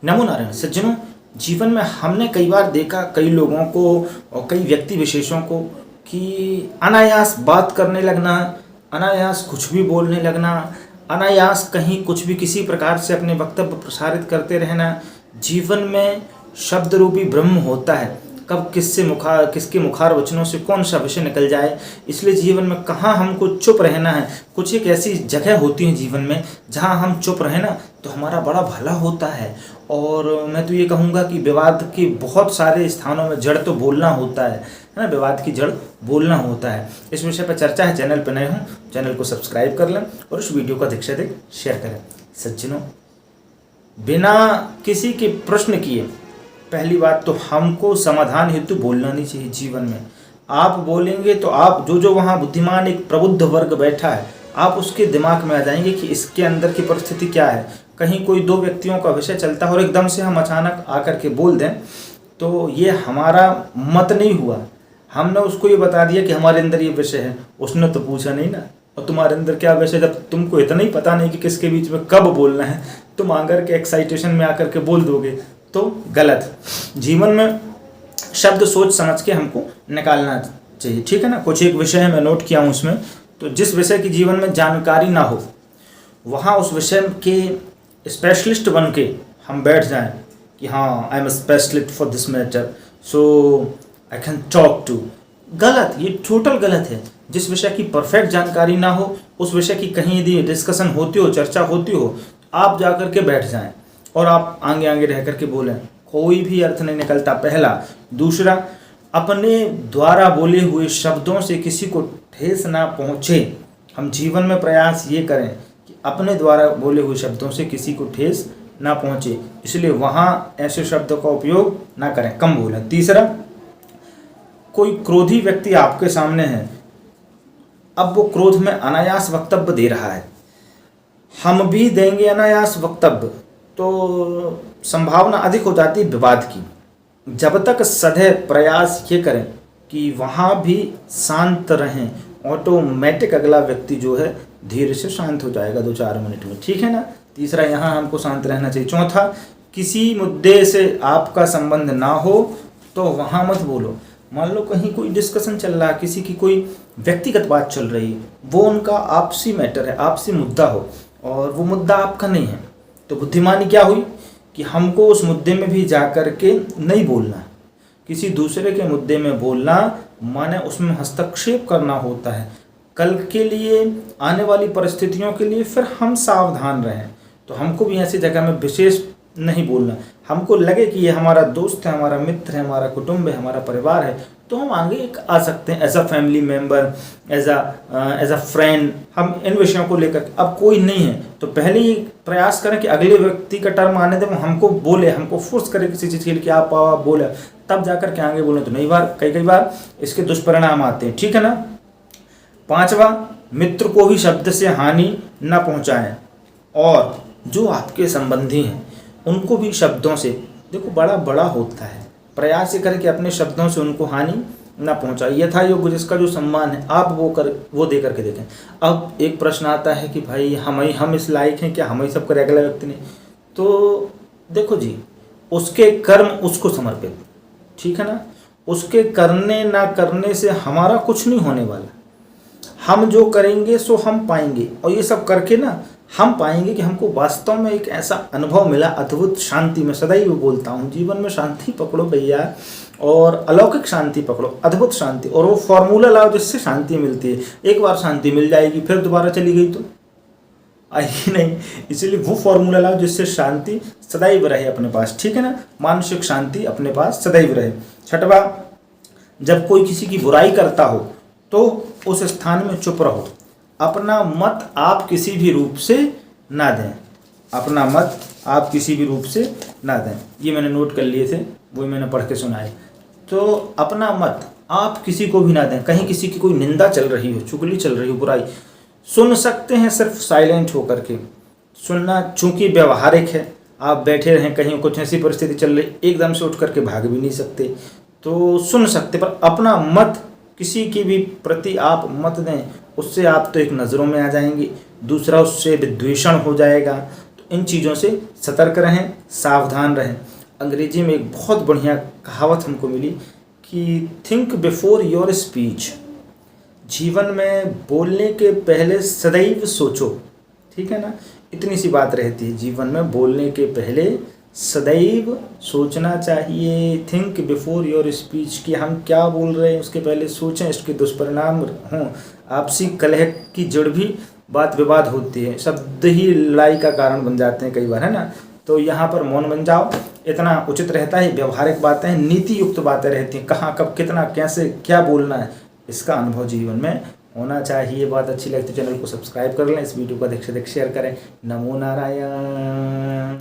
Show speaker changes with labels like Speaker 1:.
Speaker 1: नमो नारायण सज्जनों। जीवन में हमने कई बार देखा कई लोगों को और कई व्यक्ति विशेषों को कि अनायास बात करने लगना, अनायास कुछ भी बोलने लगना, अनायास कहीं कुछ भी किसी प्रकार से अपने वक्तव्य प्रसारित करते रहना। जीवन में शब्द रूपी ब्रह्म होता है, कब किसके मुखार वचनों से कौन सा विषय निकल जाए। इसलिए जीवन में कहाँ हमको चुप रहना है। कुछ एक ऐसी जगह होती है जीवन में जहाँ हम चुप रहें ना तो हमारा बड़ा भला होता है। और मैं तो ये कहूँगा कि विवाद के बहुत सारे स्थानों में जड़ तो बोलना होता है ना, विवाद की जड़ बोलना होता है। इस विषय पर चर्चा है। चैनल पर नए हों चैनल को सब्सक्राइब कर लें और इस वीडियो को अधिक से अधिक शेयर करें। सज्जनों, बिना किसी के प्रश्न किए पहली बात तो हमको समाधान हेतु बोलना नहीं चाहिए। जीवन में आप बोलेंगे तो आप जो वहाँ बुद्धिमान एक प्रबुद्ध वर्ग बैठा है, आप उसके दिमाग में आ जाएंगे कि इसके अंदर की परिस्थिति क्या है। कहीं कोई दो व्यक्तियों का विषय चलता है और एकदम से हम अचानक आकर के बोल दें तो ये हमारा मत नहीं हुआ। हमने उसको ये बता दिया कि हमारे अंदर ये विषय है, उसने तो पूछा नहीं ना। और तुम्हारे अंदर क्या विषय, जब तुमको इतना ही पता नहीं कि किसके बीच में कब बोलना है, तुम आकर के एक्साइटेशन में आकर के बोल दोगे तो गलत। जीवन में शब्द सोच समझ के हमको निकालना चाहिए, ठीक है ना। कुछ एक विषय है मैं नोट किया हूँ उसमें, तो जिस विषय की जीवन में जानकारी ना हो वहाँ उस विषय के स्पेशलिस्ट बन के हम बैठ जाएं कि हाँ I am specialist for this matter so I can talk to. गलत, ये टोटल गलत है। जिस विषय की परफेक्ट जानकारी ना हो उस विषय की कहीं यदि डिस्कशन होती हो, चर्चा होती हो, आप जा कर के बैठ जाएं और आप आगे आगे रह करके बोलें, कोई भी अर्थ नहीं निकलता, पहला। दूसरा, अपने द्वारा बोले हुए शब्दों से किसी को ठेस ना पहुँचे। हम जीवन में प्रयास ये करें कि अपने द्वारा बोले हुए शब्दों से किसी को ठेस ना पहुँचे, इसलिए वहाँ ऐसे शब्दों का उपयोग ना करें, कम बोलें। तीसरा, कोई क्रोधी व्यक्ति आपके सामने है, अब वो क्रोध में अनायास वक्तव्य दे रहा है, हम भी देंगे अनायास वक्तव्य, तो संभावना अधिक हो जाती है विवाद की। जब तक सदैव प्रयास ये करें कि वहाँ भी शांत रहें, ऑटोमेटिक अगला व्यक्ति जो है धीरे से शांत हो जाएगा 2-4 मिनट में, ठीक है ना। तीसरा, यहाँ हमको शांत रहना चाहिए। चौथा, किसी मुद्दे से आपका संबंध ना हो तो वहाँ मत बोलो। मान लो कहीं कोई डिस्कशन चल रहा है, किसी की कोई व्यक्तिगत बात चल रही है, वो उनका आपसी मैटर है, आपसी मुद्दा हो और वो मुद्दा आपका नहीं है, तो बुद्धिमानी क्या हुई कि हमको उस मुद्दे में भी जा कर के नहीं बोलना। किसी दूसरे के मुद्दे में बोलना माने उसमें हस्तक्षेप करना होता है। कल के लिए, आने वाली परिस्थितियों के लिए फिर हम सावधान रहें। तो हमको भी ऐसी जगह में विशेष नहीं बोलना। हमको लगे कि ये हमारा दोस्त है, हमारा मित्र है, हमारा कुटुंब है, हमारा परिवार है, तो हम आगे आ सकते हैं as a family member, as a friend. हम इन विषयों को लेकर, अब कोई नहीं है तो पहले ही प्रयास करें कि अगले व्यक्ति का टर्म आने दें, हमको बोले, हमको फोर्स करे किसी चीज़ के लिए कि आप बोले, तब जाकर के आगे बोले। तो कई बार इसके दुष्परिणाम आते हैं, ठीक है ना। पांचवा, मित्र को भी शब्द से हानि न पहुंचाएं और जो आपके संबंधी हैं उनको भी शब्दों से, देखो बड़ा होता है, प्रयास ये करें कि अपने शब्दों से उनको हानि ना पहुंचाए। यथा योग्य जिसका जो सम्मान है आप वो दे करके देखें। अब एक प्रश्न आता है कि भाई हम इस लायक हैं क्या, हम ही सब करे, अगला व्यक्ति नहीं। तो देखो जी, उसके कर्म उसको समर्पित, ठीक है ना। उसके करने ना करने से हमारा कुछ नहीं होने वाला। हम जो करेंगे सो हम पाएंगे, और ये सब करके ना हम पाएंगे कि हमको वास्तव में एक ऐसा अनुभव मिला, अद्भुत शांति। मैं सदैव बोलता हूँ, जीवन में शांति पकड़ो भैया, और अलौकिक शांति पकड़ो, अद्भुत शांति, और वो फॉर्मूला लाओ जिससे शांति मिलती है। एक बार शांति मिल जाएगी, फिर दोबारा चली गई तो आएगी नहीं। इसलिए वो फॉर्मूला लाओ जिससे शांति सदैव रहे अपने पास, ठीक है ना। मानसिक शांति अपने पास सदैव रहे। छठवा, जब कोई किसी की बुराई करता हो तो उस स्थान में चुप रहो। अपना मत आप किसी भी रूप से ना दें, अपना मत आप किसी भी रूप से ना दें। ये मैंने नोट कर लिए थे, वही मैंने पढ़ के सुनाए। तो अपना मत आप किसी को भी ना दें। कहीं किसी की कोई निंदा चल रही हो, चुगली चल रही हो, बुराई, सुन सकते हैं सिर्फ साइलेंट होकर के। सुनना चूँकि व्यवहारिक है, आप बैठे रहें, कहीं कुछ ऐसी परिस्थिति चल रही, एकदम से उठ करके भाग भी नहीं सकते, तो सुन सकते, पर अपना मत किसी की भी प्रति आप मत दें। उससे आप तो एक नज़रों में आ जाएंगे, दूसरा उससे विद्वेषण हो जाएगा। तो इन चीज़ों से सतर्क रहें, सावधान रहें। अंग्रेजी में एक बहुत बढ़िया कहावत हमको मिली कि थिंक बिफोर योर स्पीच। जीवन में बोलने के पहले सदैव सोचो, ठीक है ना। इतनी सी बात रहती है, जीवन में बोलने के पहले सदैव सोचना चाहिए। थिंक बिफोर योर स्पीच, कि हम क्या बोल रहे हैं उसके पहले सोचें, इसके दुष्परिणाम हों। आपसी कलह की जड़ भी बात विवाद होती है, शब्द ही लड़ाई का कारण बन जाते हैं कई बार, है ना। तो यहाँ पर मौन बन जाओ, इतना उचित रहता है। व्यवहारिक बातें, नीति युक्त बातें रहती हैं, कहाँ कब कितना कैसे क्या बोलना है, इसका अनुभव जीवन में होना चाहिए। बात अच्छी लगती है चैनल को सब्सक्राइब कर लें, इस वीडियो को अधिक से अधिक शेयर करें। नमो नारायण।